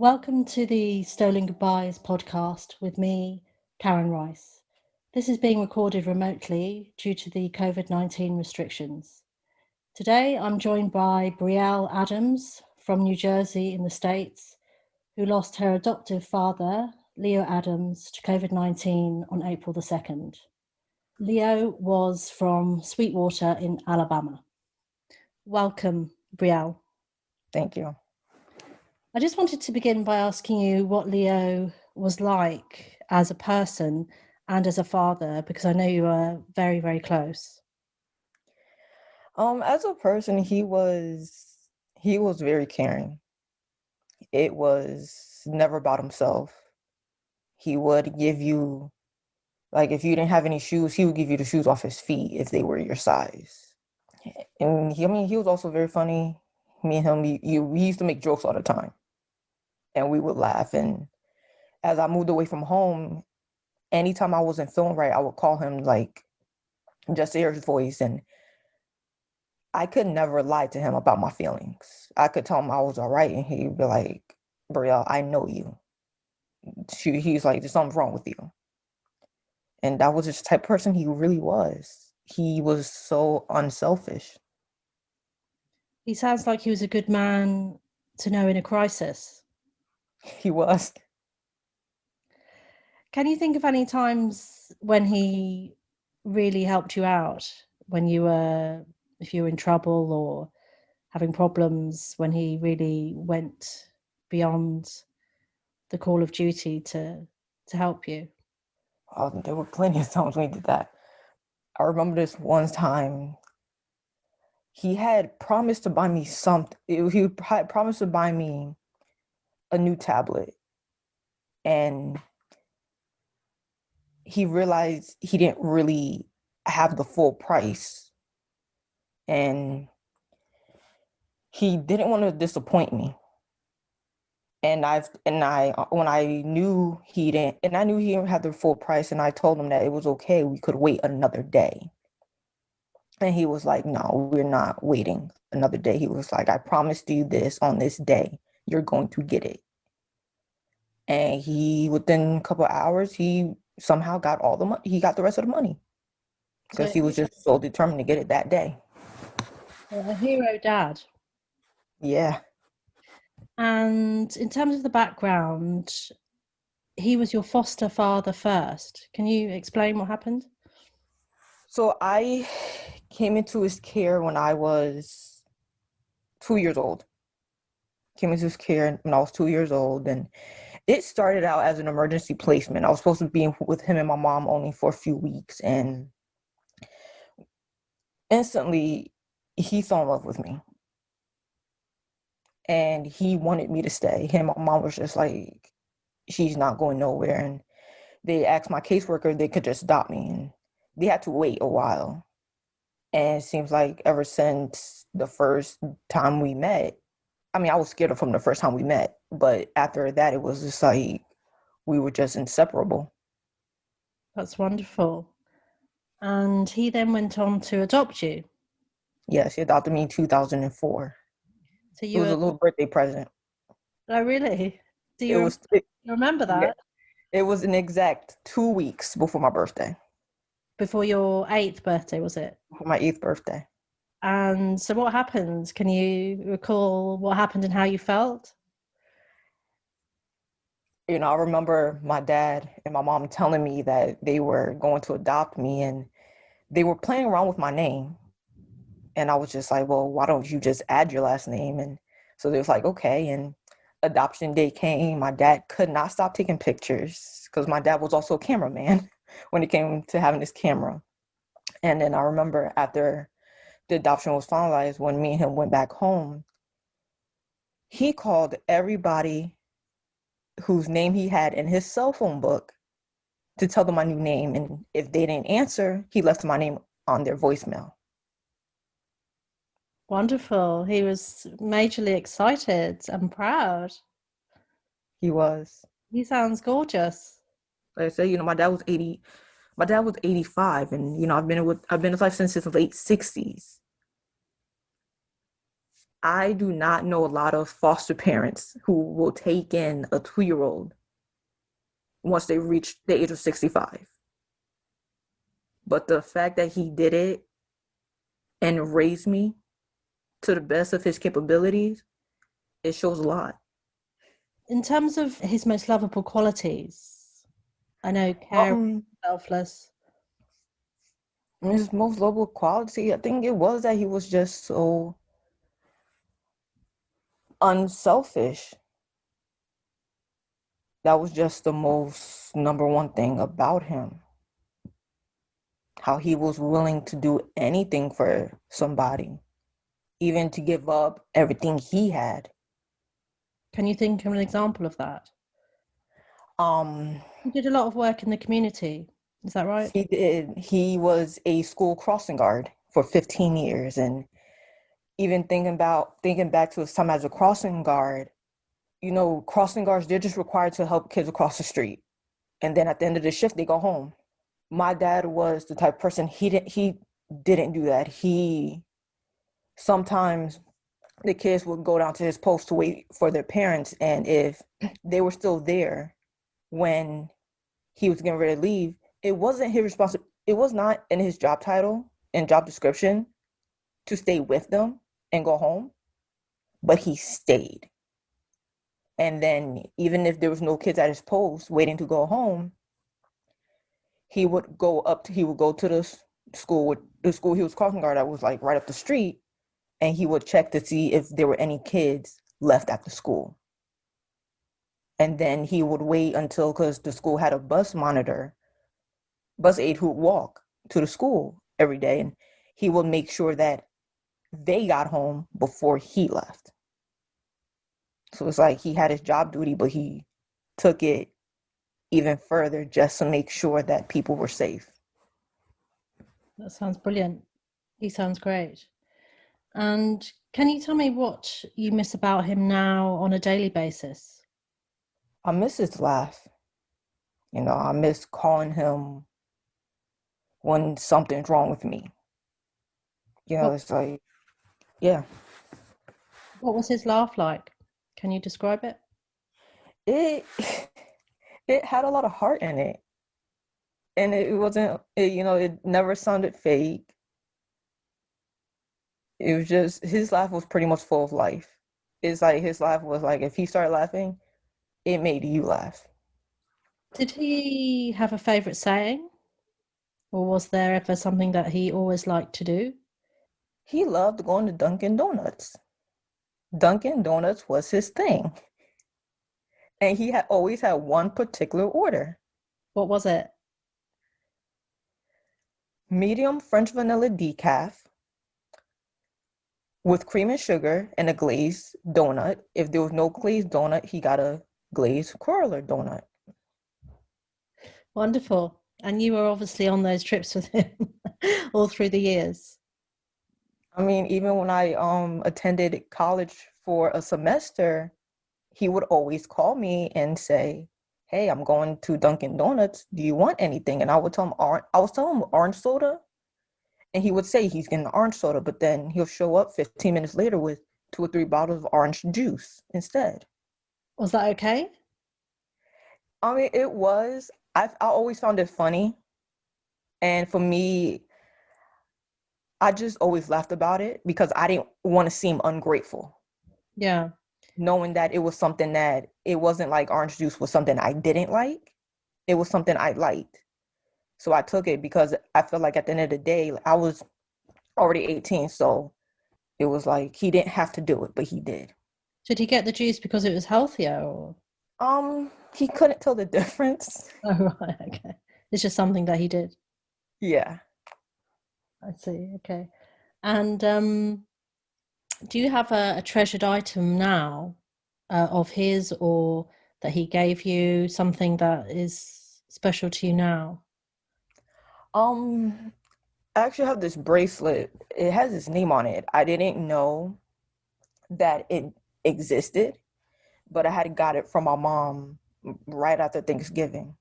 Welcome to the Stolen Goodbyes podcast with me, Karen Rice. This is being recorded remotely due to the COVID-19 restrictions. Today, I'm joined by Brielle Adams from New Jersey in the States, who lost her adoptive father, Leo Adams, to COVID-19 on April the 2nd. Leo was from Sweetwater in Alabama. Welcome, Brielle. Thank you. I just wanted to begin by asking you what Leo was like as a person and as a father, because I know you are very, very close. As a person, he was very caring. It was never about himself. He would give you, like, if you didn't have any shoes, he would give you the shoes off his feet if they were your size. And he was also very funny. Me and him, we used to make jokes all the time, and we would laugh. And as I moved away from home, anytime I wasn't feeling right, I would call him, like, just to hear his voice. And I could never lie to him about my feelings. I could tell him I was all right, and he'd be like, Brielle, I know you. He's like, there's something wrong with you. And that was just the type of person he really was. He was so unselfish. He sounds like he was a good man to know in a crisis. He was. Can you think of any times when he really helped you out, when if you were in trouble or having problems, when he really went beyond the call of duty to help you? There were plenty of times when he did that. I remember this one time, he had promised to buy me something. He had promised to buy me a new tablet. And he realized he didn't really have the full price. And he didn't want to disappoint me. And when I knew he didn't, and I knew he didn't have the full price, and I told him that it was okay, we could wait another day. And he was like, no, we're not waiting another day. He was like, I promised you this on this day, you're going to get it. And within a couple of hours, he somehow got all the money. He got the rest of the money because he was just so determined to get it that day. A hero dad. Yeah. And in terms of the background, he was your foster father first. Can you explain what happened? So I came into his care when I was 2 years old. Came into his care when I was 2 years old, and it started out as an emergency placement. I was supposed to be with him and my mom only for a few weeks, and instantly he fell in love with me. And he wanted me to stay. Him and my mom was just like, she's not going nowhere. And they asked my caseworker if they could just adopt me. And they had to wait a while. And it seems like ever since the first time we met, I mean, I was scared of him the first time we met. But after that, it was just like, we were just inseparable. That's wonderful. And he then went on to adopt you. Yes, he adopted me in 2004. So it was a little birthday present. Oh, really? Do you remember that? Yeah, it was an exact 2 weeks before my birthday. Before your 8th birthday, was it? For my 8th birthday. And so what happened? Can you recall what happened and how you felt? You know, I remember my dad and my mom telling me that they were going to adopt me, and they were playing around with my name. And I was just like, well, why don't you just add your last name? And so they was like, okay. And adoption day came. My dad could not stop taking pictures because my dad was also a cameraman when it came to having his camera. And then I remember after the adoption was finalized, when me and him went back home, he called everybody whose name he had in his cell phone book to tell them my new name. And if they didn't answer, he left my name on their voicemail. Wonderful. He was majorly excited and proud. He was. He sounds gorgeous. Like I said, you know, my dad was 80. My dad was 85, and I've been in his life since his late 60s. I do not know a lot of foster parents who will take in a 2-year-old once they reach the age of 65. But the fact that he did it and raised me to the best of his capabilities, it shows a lot. In terms of his most lovable qualities, I know caring, selfless. His most lovable quality, I think it was that he was just so unselfish. That was just the most number one thing about him. How he was willing to do anything for somebody, even to give up everything he had. Can you think of an example of that? Um, He did a lot of work in the community. Is that right? he did. He was a school crossing guard for 15 years, and even thinking back to his time as a crossing guard, crossing guards, they're just required to help kids across the street. And then at the end of the shift, they go home. My dad was the type of person, he didn't do that. Sometimes the kids would go down to his post to wait for their parents. And if they were still there when he was getting ready to leave, it wasn't his responsibility. It was not in his job title and job description to stay with them and go home, but he stayed. And then even if there was no kids at his post waiting to go home, he would go to the school he was crossing guard that was like right up the street, and he would check to see if there were any kids left at the school. And then he would wait until, because the school had a bus aide who would walk to the school every day, and he would make sure that they got home before he left. So it's like he had his job duty, but he took it even further just to make sure that people were safe. That sounds brilliant. He sounds great. And can you tell me what you miss about him now on a daily basis? I miss his laugh. I miss calling him when something's wrong with me. What, It's like, yeah. what was his laugh like? Can you describe it? It it had a lot of heart in it. And it wasn't, it never sounded fake. It was just, his laugh was pretty much full of life. It's like his laugh was like, if he started laughing, it made you laugh. Did he have a favorite saying? Or was there ever something that he always liked to do? He loved going to Dunkin' Donuts. Dunkin' Donuts was his thing. And he had always had one particular order. What was it? Medium French vanilla decaf with cream and sugar and a glazed donut. If there was no glazed donut, he got a glazed cruller donut. Wonderful. And you were obviously on those trips with him all through the years. I mean, even when I attended college for a semester, he would always call me and say, "Hey, I'm going to Dunkin' Donuts. Do you want anything?" And I would tell him I was telling him orange soda, and he would say he's getting orange soda, but then he'll show up 15 minutes later with 2 or 3 bottles of orange juice instead. Was that okay? I mean, it was. I always found it funny, and for me, I just always laughed about it because I didn't want to seem ungrateful, Yeah. knowing that it was something that it wasn't like orange juice was something I didn't like. It was something I liked. So I took it because I felt like at the end of the day, I was already 18. So it was like he didn't have to do it, but he did. Did he get the juice because it was healthier or? He couldn't tell the difference. Oh, right. Okay. It's just something that he did. Yeah. I see. Okay. And do you have a treasured item now of his or that he gave you, something that is special to you now? Um, I actually have this bracelet. It has his name on it. I didn't know that it existed, but I had got it from my mom right after Thanksgiving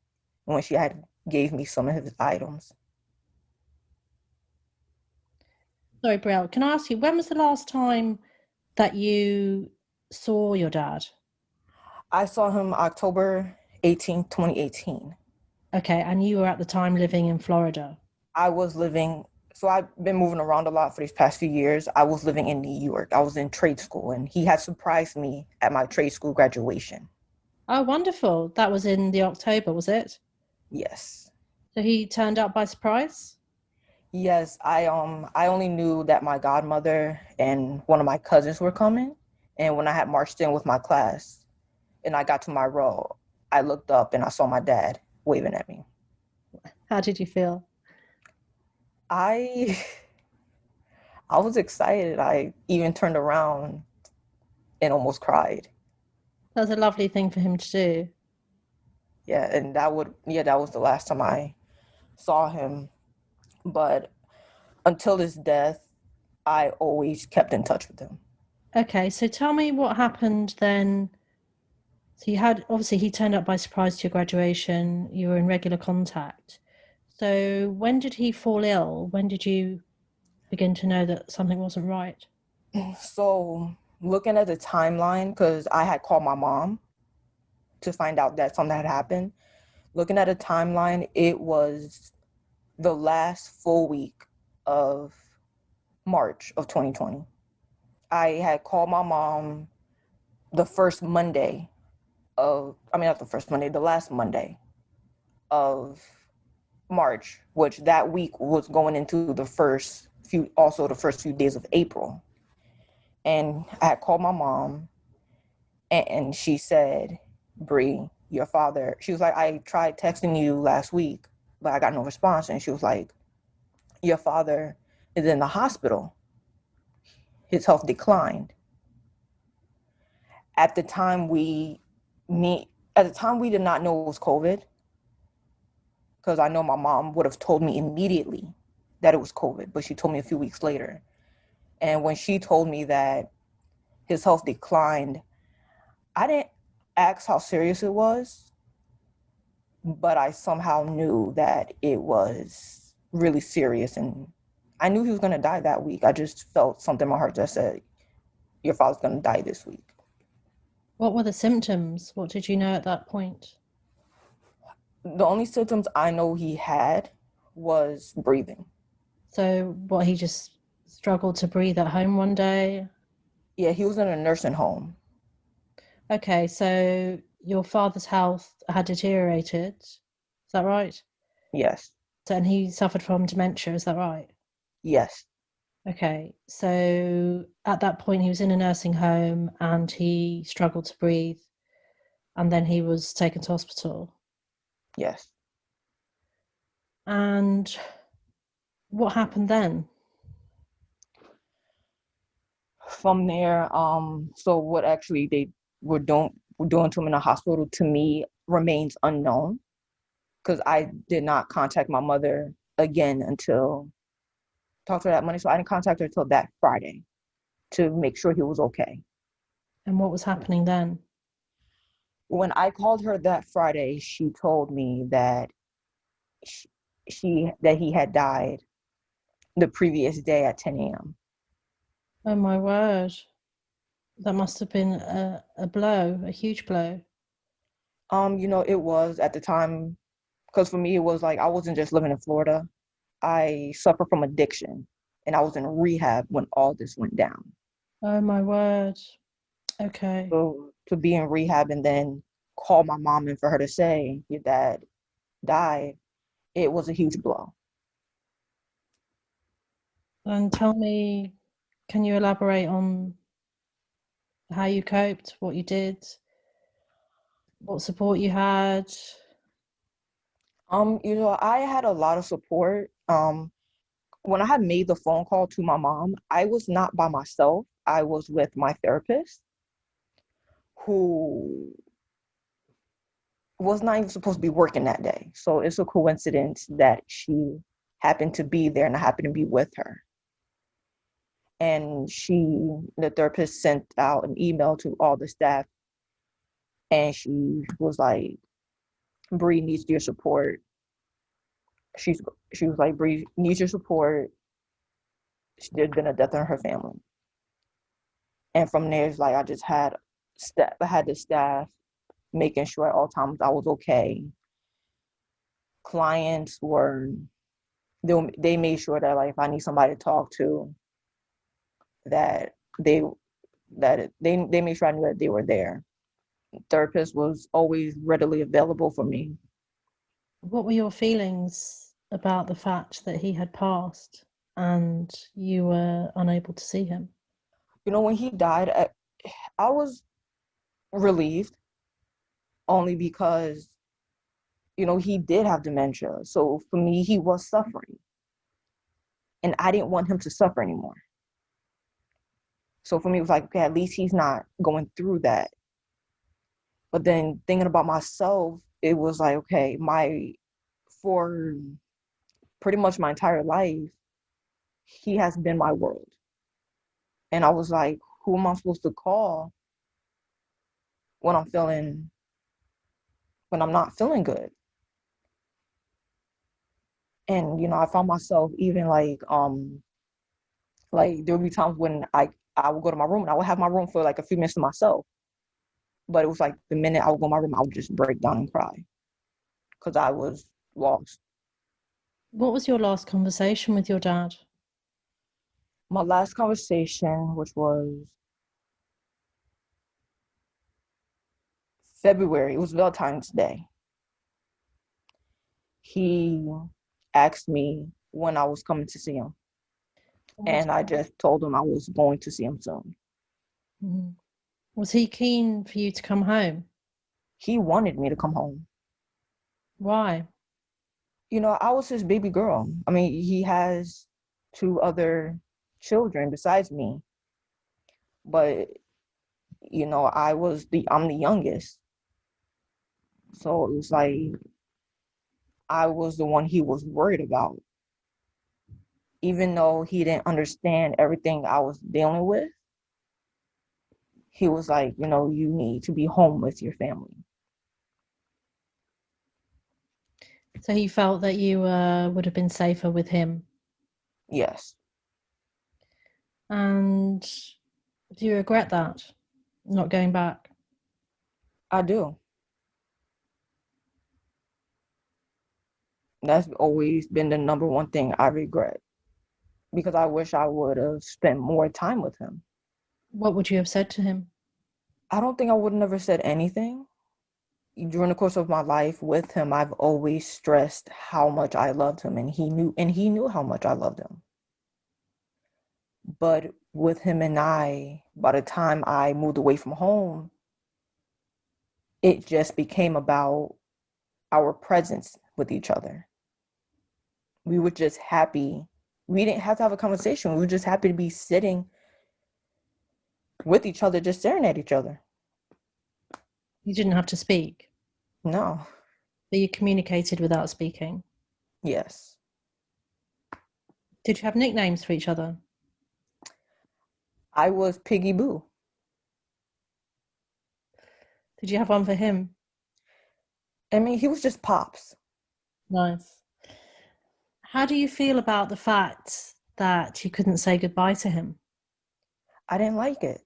when she had gave me some of his items. Sorry, Brielle, can I ask you, when was the last time that you saw your dad? I saw him October 18th, 2018. Okay, and you were at the time living in Florida. I was living, so I've been moving around a lot for these past few years. I was living in New York. I was in trade school, and he had surprised me at my trade school graduation. Oh, wonderful. That was in the October, was it? Yes. So he turned up by surprise? Yes, I only knew that my godmother and one of my cousins were coming. And when I had marched in with my class and I got to my row, I looked up and I saw my dad waving at me. How did you feel? I I was excited. I even turned around and almost cried. That was a lovely thing for him to do. Yeah, and that was the last time I saw him. But until his death, I always kept in touch with him. Okay, so tell me what happened then. So you had, obviously, he turned up by surprise to your graduation. You were in regular contact. So when did he fall ill? When did you begin to know that something wasn't right? So looking at the timeline, because I had called my mom to find out that something had happened. Looking at a timeline, it was the last full week of March of 2020. I had called my mom the first Monday not the first Monday, the last Monday of March, which that week was going into also the first few days of April. And I had called my mom and she said, Bree, your father, she was like, I tried texting you last week, but I got no response. And she was like, your father is in the hospital. His health declined. At the time we did not know it was COVID, because I know my mom would have told me immediately that it was COVID, but she told me a few weeks later. And when she told me that his health declined, I didn't ask how serious it was, but I somehow knew that it was really serious. And I knew he was going to die that week. I just felt something in my heart that said, your father's going to die this week. What were the symptoms? What did you know at that point? The only symptoms I know he had was breathing. So, what, he just struggled to breathe at home one day? Yeah, he was in a nursing home. Okay, so your father's health had deteriorated. Is that right? Yes. So, and he suffered from dementia, is that right? Yes. Okay, so at that point, he was in a nursing home and he struggled to breathe, and then he was taken to hospital. Yes. And what happened then? From there, so what actually they were doing to him in the hospital to me remains unknown, because I did not contact my mother again until talk to her that Monday. So I didn't contact her until that Friday to make sure he was okay. And what was happening then? When I called her that Friday, she told me that that he had died the previous day at 10 a.m. Oh my word. That must have been a blow, a huge blow. It was at the time, because for me it was like I wasn't just living in Florida. I suffer from addiction, and I was in rehab when all this went down. Oh my word. Okay. So to be in rehab and then call my mom and for her to say your dad died, it was a huge blow. And tell me, can you elaborate on how you coped, what you did, what support you had? I had a lot of support. When I had made the phone call to my mom, I was not by myself. I was with my therapist, who was not even supposed to be working that day. So it's a coincidence that she happened to be there and I happened to be with her. And the therapist sent out an email to all the staff, and she was like, Bree needs your support. she's she was like, Bree needs your support. There's been a death in her family. And from there, it's like I just had staff. I had the staff making sure at all times I was okay. Clients were they made sure that like if I need somebody to talk to, that they they made sure I knew that they were there. Therapist was always readily available for me. What were your feelings about the fact that he had passed and you were unable to see him? You know, when he died, I was relieved only because, you know, he did have dementia. So for me, he was suffering. And I didn't want him to suffer anymore. So for me, it was like, okay, at least he's not going through that. But then thinking about myself, it was like, okay, for pretty much my entire life, he has been my world. And I was like, who am I supposed to call when I'm not feeling good? And, you know, I found myself even like there would be times when I would go to my room and I would have my room for like a few minutes to myself. But it was like the minute I would go in my room, I would just break down and cry because I was lost. What was your last conversation with your dad? My last conversation, which was February, it was Valentine's Day. He asked me when I was coming to see him. And I just told him I was going to see him soon. Mhm. Was he keen for you to come home? He wanted me to come home. Why? You know, I was his baby girl. I mean, he has 2 other children besides me. But, you know, I'm the youngest. So it was like I was the one he was worried about. Even though he didn't understand everything I was dealing with, he was like, you know, you need to be home with your family. So he felt that you would have been safer with him. Yes, And do you regret that, not going back? I do. That's always been the number one thing I regret because I wish I would have spent more time with him. What would you have said to him? I don't think I would have never said anything. During the course of my life with him, I've always stressed how much I loved him, and he knew how much I loved him. But with him and I, by the time I moved away from home, it just became about our presence with each other. We were just happy. We didn't have to have a conversation. We were just happy to be sitting with each other, just staring at each other. You didn't have to speak, No. but you communicated without speaking. Yes. Did you have nicknames for each other? I was Piggy Boo. Did you have one for him? I mean, he was just Pops. Nice. How do you feel about the fact that you couldn't say goodbye to him? I didn't like it.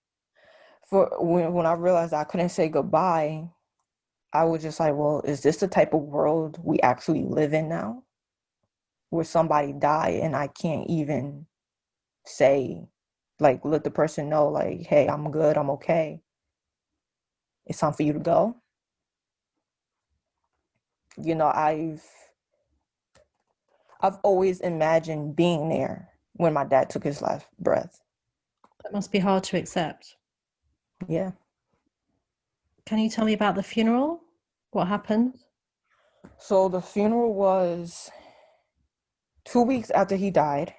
For when I realized I couldn't say goodbye, I was just like, well, is this the type of world we actually live in now? Where somebody died and I can't even say, like, let the person know, like, hey, I'm good, I'm okay. It's time for you to go. You know, I've always imagined being there when my dad took his last breath. That must be hard to accept. Yeah. Can you tell me about the funeral? What happened? So the funeral was 2 weeks after he died.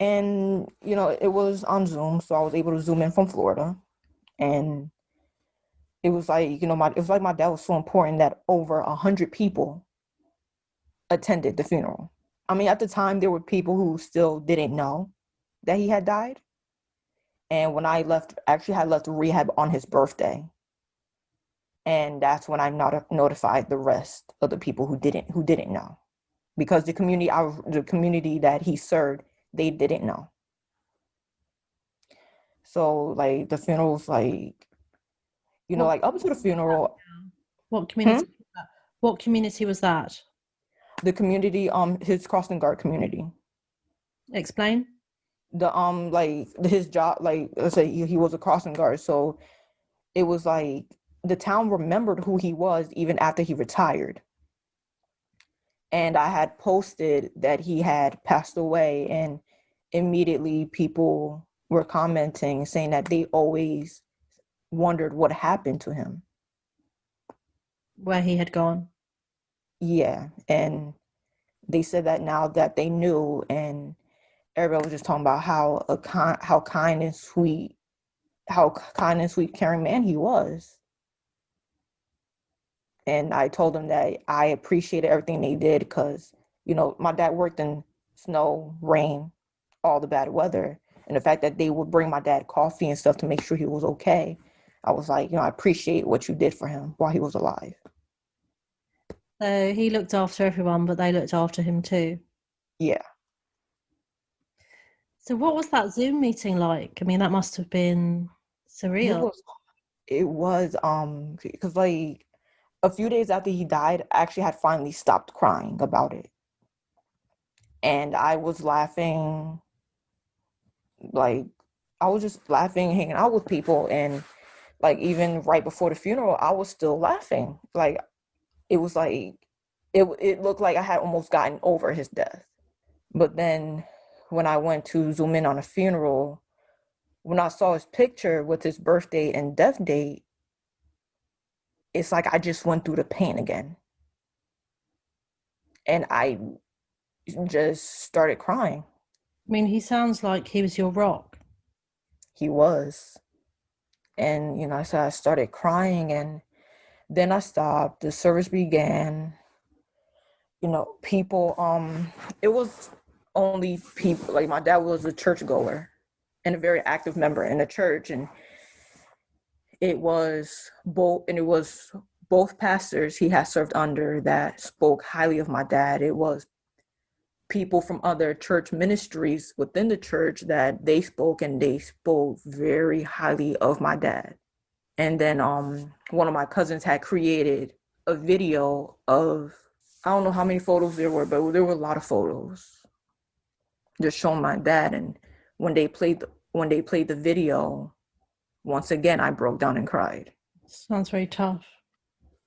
And, you know, it was on Zoom. So I was able to Zoom in from Florida. And it was like, you know, it was like my dad was so important that over 100 people attended the funeral. I mean, at the time, there were people who still didn't know that he had died. And when I left, actually had left rehab on his birthday. And that's when I notified the rest of the people who didn't know. because the community that he served, they didn't know. So like the funeral's like, What like up to the funeral. what community was that? What community was that? The community, his crossing guard community. Explain. The like his job, like let's say he was a crossing guard, so it was like the town remembered who he was even after he retired. And I had posted that he had passed away, and immediately people were commenting saying that they always wondered what happened to him. Where he had gone. Yeah, and they said that now that they knew, and everybody was just talking about how kind and sweet, caring man he was. And I told them that I appreciated everything they did because, my dad worked in snow, rain, all the bad weather. And the fact that they would bring my dad coffee and stuff to make sure he was okay, I was like, I appreciate what you did for him while he was alive. So he looked after everyone, but they looked after him too. Yeah. So what was that Zoom meeting like? I mean, that must have been surreal. It was, because like a few days after he died, I actually had finally stopped crying about it. And I was laughing, like, I was just laughing, hanging out with people. And like, even right before the funeral, I was still laughing. Like, it was like, it looked like I had almost gotten over his death. But then when I went to zoom in on the funeral, when I saw his picture with his birth date and death date, it's like I just went through the pain again. And I just started crying. I mean, he sounds like he was your rock. He was. And, so I started crying, and then I stopped. The service began. People, it was only people, like my dad was a churchgoer and a very active member in the church. And it was both pastors he had served under that spoke highly of my dad. It was people from other church ministries within the church that they spoke very highly of my dad. And then one of my cousins had created a video of, I don't know how many photos there were, but there were a lot of photos just showing my dad. And when they played the video, once again I broke down and cried. Sounds very tough.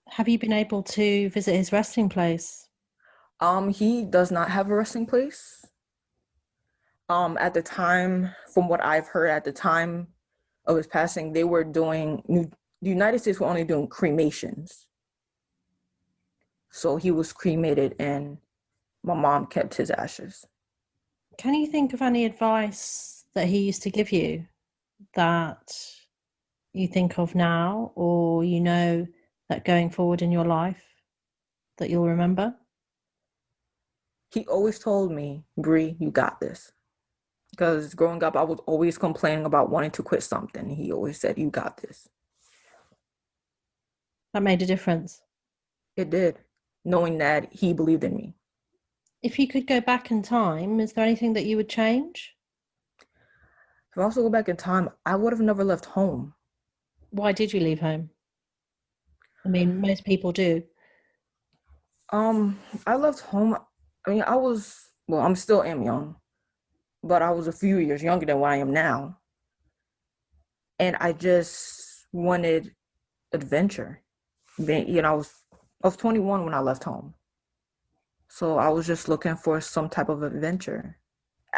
Have you been able to visit his resting place? He does not have a resting place. At the time, from what I've heard, at the time of his passing, the United States were only doing cremations. So he was cremated, and my mom kept his ashes. Can you think of any advice that he used to give you that you think of now, or that going forward in your life that you'll remember? He always told me, Brie, you got this. Because growing up, I was always complaining about wanting to quit something. He always said, you got this. That made a difference. It did, knowing that he believed in me. If you could go back in time, is there anything that you would change? If I also go back in time, I would have never left home. Why did you leave home? I mean, most people do. I left home. I mean, I'm still am young, but I was a few years younger than what I am now. And I just wanted adventure. I was 21 when I left home. So I was just looking for some type of adventure.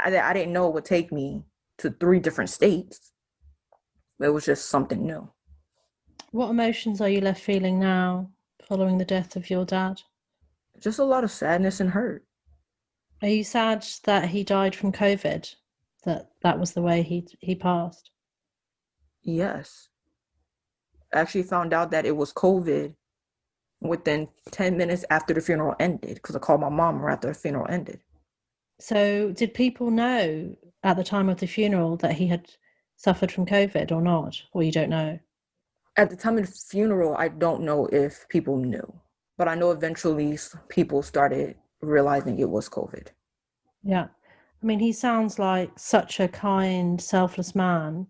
I didn't know it would take me to 3 different states. It was just something new. What emotions are you left feeling now following the death of your dad? Just a lot of sadness and hurt. Are you sad that he died from COVID? That was the way he passed? Yes. I actually found out that it was COVID within 10 minutes after the funeral ended, because I called my mom right after the funeral ended. So did people know at the time of the funeral that he had suffered from COVID or not? Or you don't know? At the time of the funeral, I don't know if people knew, but I know eventually people started realizing it was COVID. Yeah. I mean, he sounds like such a kind, selfless man.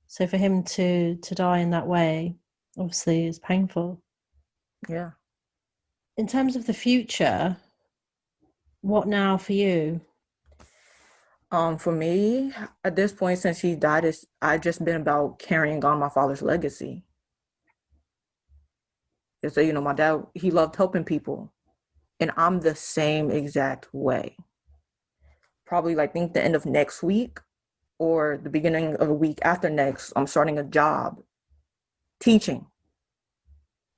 So for him to die in that way, obviously, is painful. Yeah. In terms of the future, what now for you? For me, at this point, since he died, I just been about carrying on my father's legacy. And so, my dad, he loved helping people, and I'm the same exact way. Probably like think the end of next week or the beginning of a week after next, I'm starting a job teaching.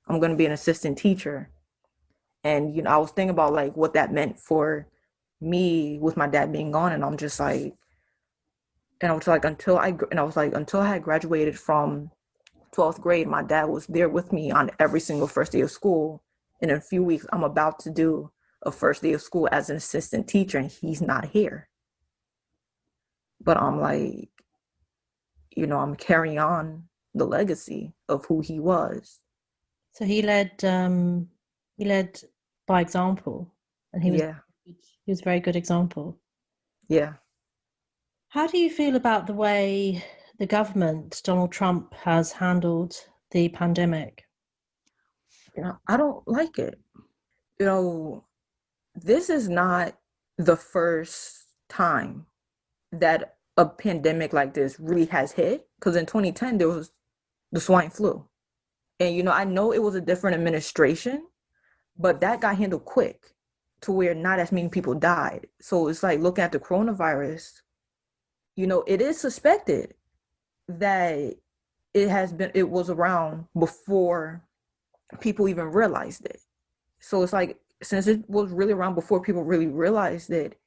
I'm going to be an assistant teacher. And, I was thinking about like what that meant for me with my dad being gone. And I'm just like, and I was like, until I had graduated from 12th grade, my dad was there with me on every single first day of school. And in a few weeks, I'm about to do a first day of school as an assistant teacher, and he's not here. But I'm like, I'm carrying on the legacy of who he was. So he led by example, and Yeah. he was a very good example. Yeah. How do you feel about the way the government, Donald Trump, has handled the pandemic? I don't like it. This is not the first time that a pandemic like this really has hit. Because in 2010, there was the swine flu. And, I know it was a different administration, but that got handled quick to where not as many people died. So it's like looking at the coronavirus, it is suspected that it was around before people even realized it. So it's like, since it was really around before people really realized it,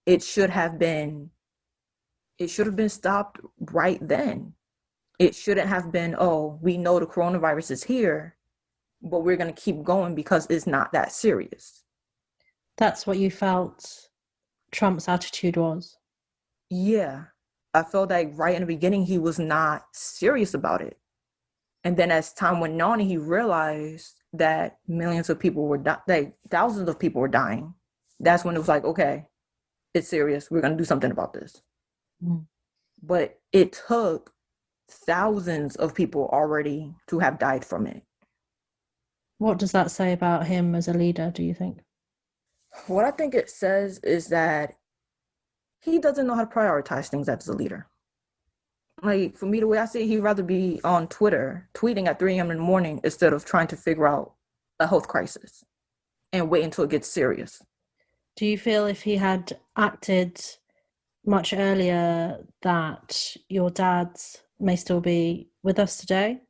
it should have been stopped right then. It shouldn't have been, oh, we know the coronavirus is here, but we're going to keep going because it's not that serious. That's what you felt Trump's attitude was? Yeah. I felt like right in the beginning, he was not serious about it. And then as time went on, he realized that millions of people were like thousands of people were dying. That's when it was like, okay, it's serious. We're going to do something about this. Mm. But it took thousands of people already to have died from it. What does that say about him as a leader, do you think? What I think it says is that he doesn't know how to prioritize things as a leader. Like, for me, the way I see it, he'd rather be on Twitter tweeting at 3 a.m. in the morning instead of trying to figure out a health crisis and wait until it gets serious. Do you feel if he had acted much earlier that your dad may still be with us today?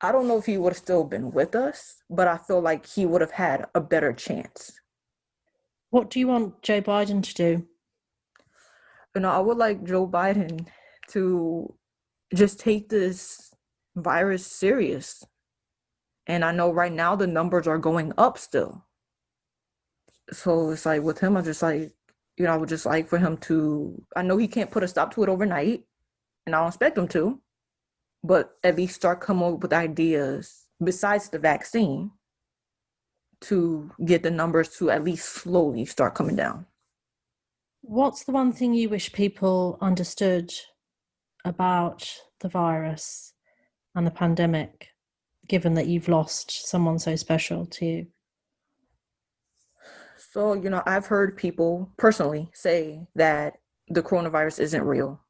I don't know if he would have still been with us, but I feel like he would have had a better chance. What do you want Joe Biden to do? I would like Joe Biden to just take this virus serious. And I know right now the numbers are going up still. So it's like with him, I'm just like, I would just like for him to, I know he can't put a stop to it overnight, and I don't expect him to, but at least start coming up with ideas besides the vaccine to get the numbers to at least slowly start coming down. What's the one thing you wish people understood about the virus and the pandemic, given that you've lost someone so special to you? So, I've heard people personally say that the coronavirus isn't real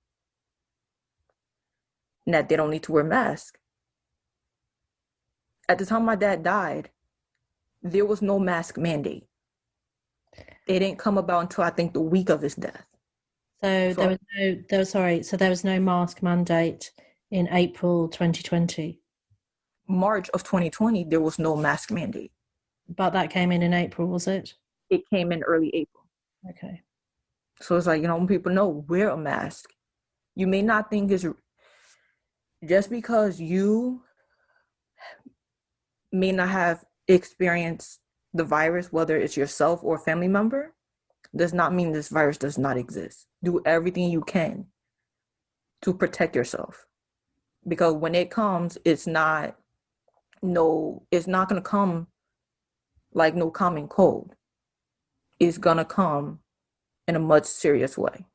and that they don't need to wear masks. At the time my dad died, there was no mask mandate. It didn't come about until I think the week of his death. So there was no mask mandate in April 2020. March of 2020, there was no mask mandate. But that came in April, was it? It came in early April. Okay. So it's like, when people know, wear a mask. You may not think it's just because you may not have experienced the virus, whether it's yourself or a family member, does not mean this virus does not exist. Do everything you can to protect yourself. Because when it comes, it's not going to come like no common cold. is gonna come in a much serious way.